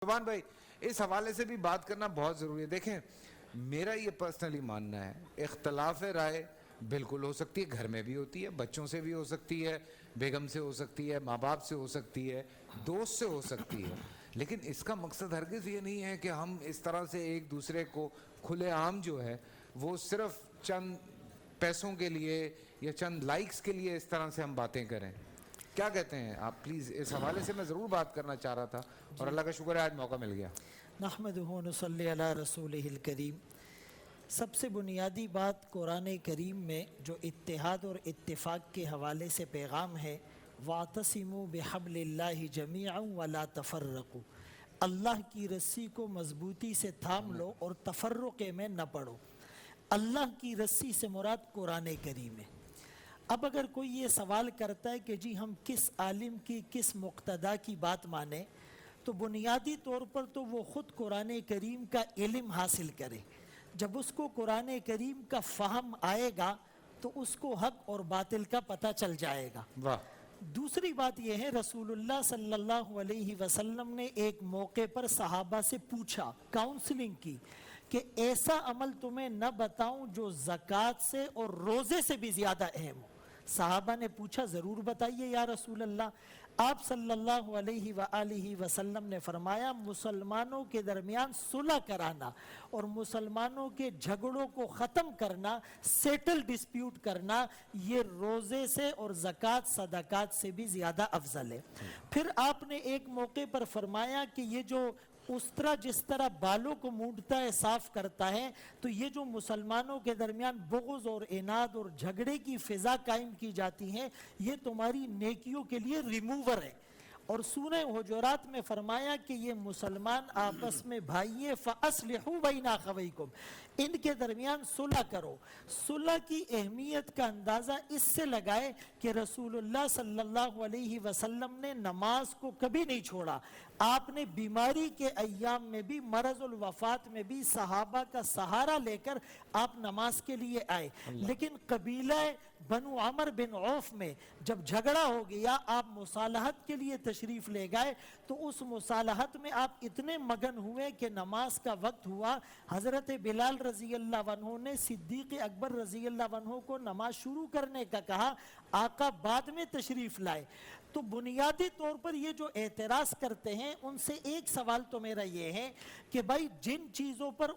سبحان بھائی اس حوالے سے بھی بات کرنا بہت ضروری ہے. دیکھیں میرا یہ پرسنلی ماننا ہے اختلاف رائے بالکل ہو سکتی ہے, گھر میں بھی ہوتی ہے, بچوں سے بھی ہو سکتی ہے, بیگم سے ہو سکتی ہے, ماں باپ سے ہو سکتی ہے, دوست سے ہو سکتی ہے, لیکن اس کا مقصد ہرگز یہ نہیں ہے کہ ہم اس طرح سے ایک دوسرے کو کھلے عام جو ہے وہ صرف چند پیسوں کے لیے یا چند لائکس کے لیے اس طرح سے ہم باتیں کریں. کیا کہتے ہیں آپ؟ پلیز اس حوالے سے میں ضرور بات کرنا چاہ رہا تھا اور اللہ کا شکر ہے آج موقع مل گیا. نحمدہ و نصلی علی رسولہ الکریم. سب سے بنیادی بات قرآن کریم میں جو اتحاد اور اتفاق کے حوالے سے پیغام ہے, وَاعْتَصِمُوا بِحَبْلِ اللَّهِ جَمِيعًا وَلَا تَفَرَّقُوا, اللہ کی رسی کو مضبوطی سے تھام لو اور تفرقے میں نہ پڑو. اللہ کی رسی سے مراد قرآن کریم ہے. اب اگر کوئی یہ سوال کرتا ہے کہ جی ہم کس عالم کی کس مقتدا کی بات مانیں, تو بنیادی طور پر تو وہ خود قرآن کریم کا علم حاصل کرے. جب اس کو قرآن کریم کا فہم آئے گا تو اس کو حق اور باطل کا پتہ چل جائے گا. واہ. دوسری بات یہ ہے, رسول اللہ صلی اللہ علیہ وسلم نے ایک موقع پر صحابہ سے پوچھا, کاؤنسلنگ کی, کہ ایسا عمل تمہیں نہ بتاؤں جو زکوٰۃ سے اور روزے سے بھی زیادہ اہم ہو. صحابہ نے پوچھا ضرور بتائیے یا رسول اللہ. آپ صلی اللہ علیہ وآلہ وسلم نے فرمایا, مسلمانوں کے درمیان صلح کرانا اور مسلمانوں کے جھگڑوں کو ختم کرنا, سیٹل ڈسپیوٹ کرنا, یہ روزے سے اور زکوٰۃ صدقات سے بھی زیادہ افضل ہے. پھر آپ نے ایک موقع پر فرمایا کہ یہ جو استرا جس طرح بالوں کو مونڈتا ہے, صاف کرتا ہے, تو یہ جو مسلمانوں کے درمیان بغض اور عناد اور جھگڑے کی فضا قائم کی جاتی ہے, یہ تمہاری نیکیوں کے لیے ریموور ہے. اور سورہ حجرات میں فرمایا کہ یہ مسلمان آپس میں بھائی ہیں, فَأَصْلِحُوا بَيْنَ أَخَوَيْكُمْ, ان کے درمیان صلح کرو. صلح کی اہمیت کا اندازہ اس سے لگائے کہ رسول اللہ صلی اللہ علیہ وسلم نے نماز کو کبھی نہیں چھوڑا. آپ نے بیماری کے ایام میں بھی, مرض الوفات میں بھی صحابہ کا سہارا لے کر آپ نماز کے لیے آئے. لیکن قبیلہ بنو عمر بن عوف میں جب جھگڑا ہو گیا, آپ مصالحت کے لیے تشریف لے گئے, تو اس مصالحت میں آپ اتنے مگن ہوئے کہ نماز کا وقت ہوا. حضرت بلال رضی اللہ عنہ نے صدیق اکبر رضی اللہ عنہ کو نماز شروع کرنے کا کہا, آقا بعد میں تشریف لائے. تو بنیادی طور پر یہ جو اعتراض کرتے ہیں ان سے ایک سوال تو میرا یہ ہے کہ بھائی جن چیزوں پر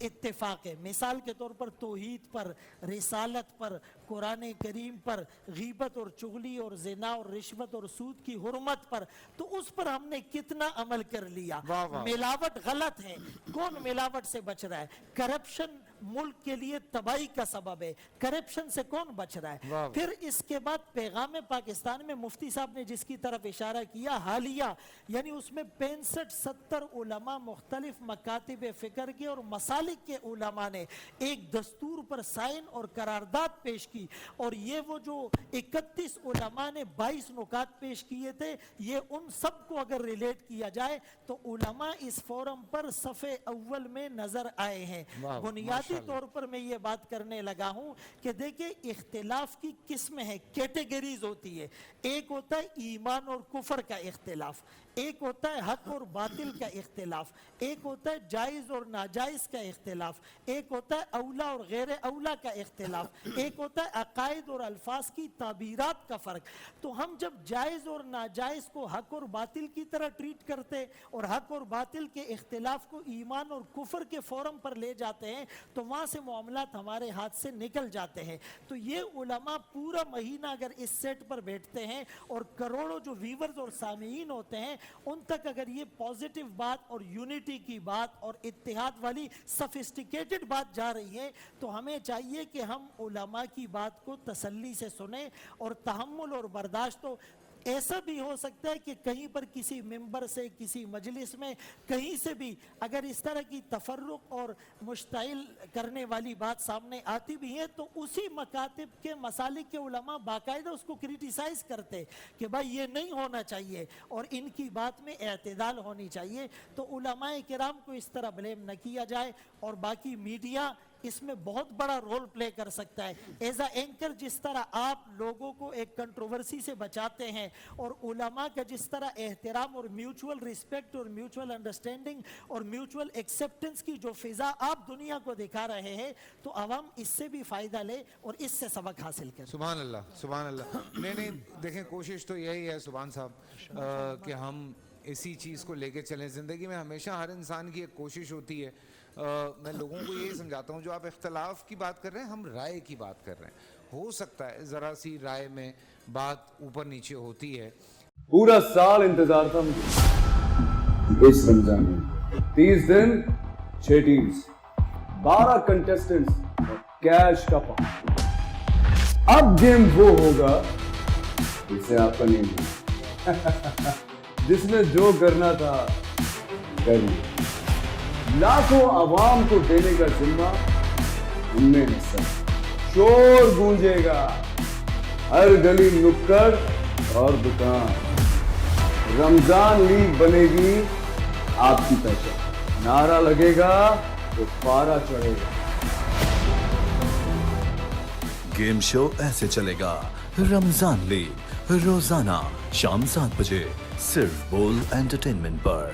اتفاق ہے, مثال کے طور پر توحید پر, رسالت پر, قرآن کریم پر, غیبت اور چغلی اور زنا اور رشوت اور سود کی حرمت پر, تو اس پر ہم نے کتنا عمل کر لیا. ملاوٹ غلط ہے, کون ملاوٹ سے بچ رہا ہے؟ کرپشن ملک کے لیے تباہی کا سبب ہے, کرپشن سے کون بچ رہا ہے؟ پھر اس کے بعد پیغام پاکستان میں مفتی صاحب نے جس کی طرف اشارہ کیا, حالیہ, یعنی اس میں 65-70 علماء مختلف مکاتب فکر کے اور مسالک کے علماء نے ایک دستور پر سائن اور قرارداد پیش کی, اور یہ وہ جو 31 علماء نے 22 نکات پیش کیے تھے, یہ ان سب کو اگر ریلیٹ کیا جائے تو علماء اس فورم پر صفحے اول میں نظر آئے ہیں. بنیادی طور پر میں یہ بات کرنے لگا ہوں کہ دیکھیں اختلاف کی قسمیں ہیں, کیٹیگریز ہوتی ہے. ایک ہوتا ہے ایمان اور کفر کا اختلاف, ایک ہوتا ہے حق اور باطل کا اختلاف, ایک ہوتا ہے جائز اور ناجائز کا اختلاف, ایک ہوتا ہے اولا اور غیر اولا کا اختلاف, ایک ہوتا ہے عقائد اور الفاظ کی تعبیرات کا فرق. تو ہم جب جائز اور ناجائز کو حق اور باطل کی طرح ٹریٹ کرتے اور حق اور باطل کے اختلاف کو ایمان اور کفر کے فورم پر لے جاتے ہیں, تو وہاں سے معاملات ہمارے ہاتھ سے نکل جاتے ہیں. تو یہ علماء پورا مہینہ اگر اس سیٹ پر بیٹھتے ہیں اور کروڑوں جو ویورز اور سامعین ہوتے ہیں ان تک اگر یہ پازیٹیو بات اور یونٹی کی بات اور اتحاد والی سفسٹیکیٹڈ بات جا رہی ہے, تو ہمیں چاہیے کہ ہم علماء کی بات کو تسلی سے سنیں. اور تحمل اور برداشت تو ایسا بھی ہو سکتا ہے کہ کہیں پر کسی ممبر سے, کسی مجلس میں, کہیں سے بھی اگر اس طرح کی تفرق اور مشتعل کرنے والی بات سامنے آتی بھی ہے, تو اسی مکاتب کے مسالک کے علماء باقاعدہ اس کو کریٹیسائز کرتے کہ بھائی یہ نہیں ہونا چاہیے اور ان کی بات میں اعتدال ہونی چاہیے. تو علماء کرام کو اس طرح بلیم نہ کیا جائے. اور باقی میڈیا اس میں بہت بڑا رول پلے کر سکتا ہے. ایز اے اینکر جس طرح آپ لوگوں کو ایک کنٹروورسی سے بچاتے ہیں اور علماء کا جس طرح احترام اور میوچول ریسپیکٹ اور میوچول انڈرسٹینڈنگ اور میوچول ایکسیپٹنس کی جو فضا آپ دنیا کو دکھا رہے ہیں, تو عوام اس سے بھی فائدہ لے اور اس سے سبق حاصل کرے. سبحان اللہ, سبحان اللہ. نہیں دیکھیں کوشش تو یہی ہے سبحان صاحب کہ ہم اسی چیز کو لے کے چلیں. زندگی میں ہمیشہ ہر انسان کی ایک کوشش ہوتی ہے. میں لوگوں کو یہی سمجھاتا ہوں, جو آپ اختلاف کی بات کر رہے ہیں, ہم رائے کی بات کر رہے ہیں. ہو سکتا ہے ذرا سی رائے میں بات اوپر نیچے ہوتی ہے. پورا سال انتظار تھا مجھے اس رمضان میں. 30 دن 6 ٹیمز, 12 کنٹیسٹنٹس اور کیش کا پاؤں. اب گیم وہ ہوگا جسے آپ کا نہیں ہوگا. جس نے جو کرنا تھا کر لیا. لاکھوں عوام کو دینے کا ذمہ ہم نے حصہ. شور گونجے گا ہر گلی نکڑ اور دکان. رمضان لیگ بنے گی آپ کی پہچان. نعرہ لگے گا تو پارا چڑھے گا. گیم شو ایسے چلے گا. رمضان لیگ روزانہ شام 7 بجے صرف بول انٹرٹینمنٹ پر.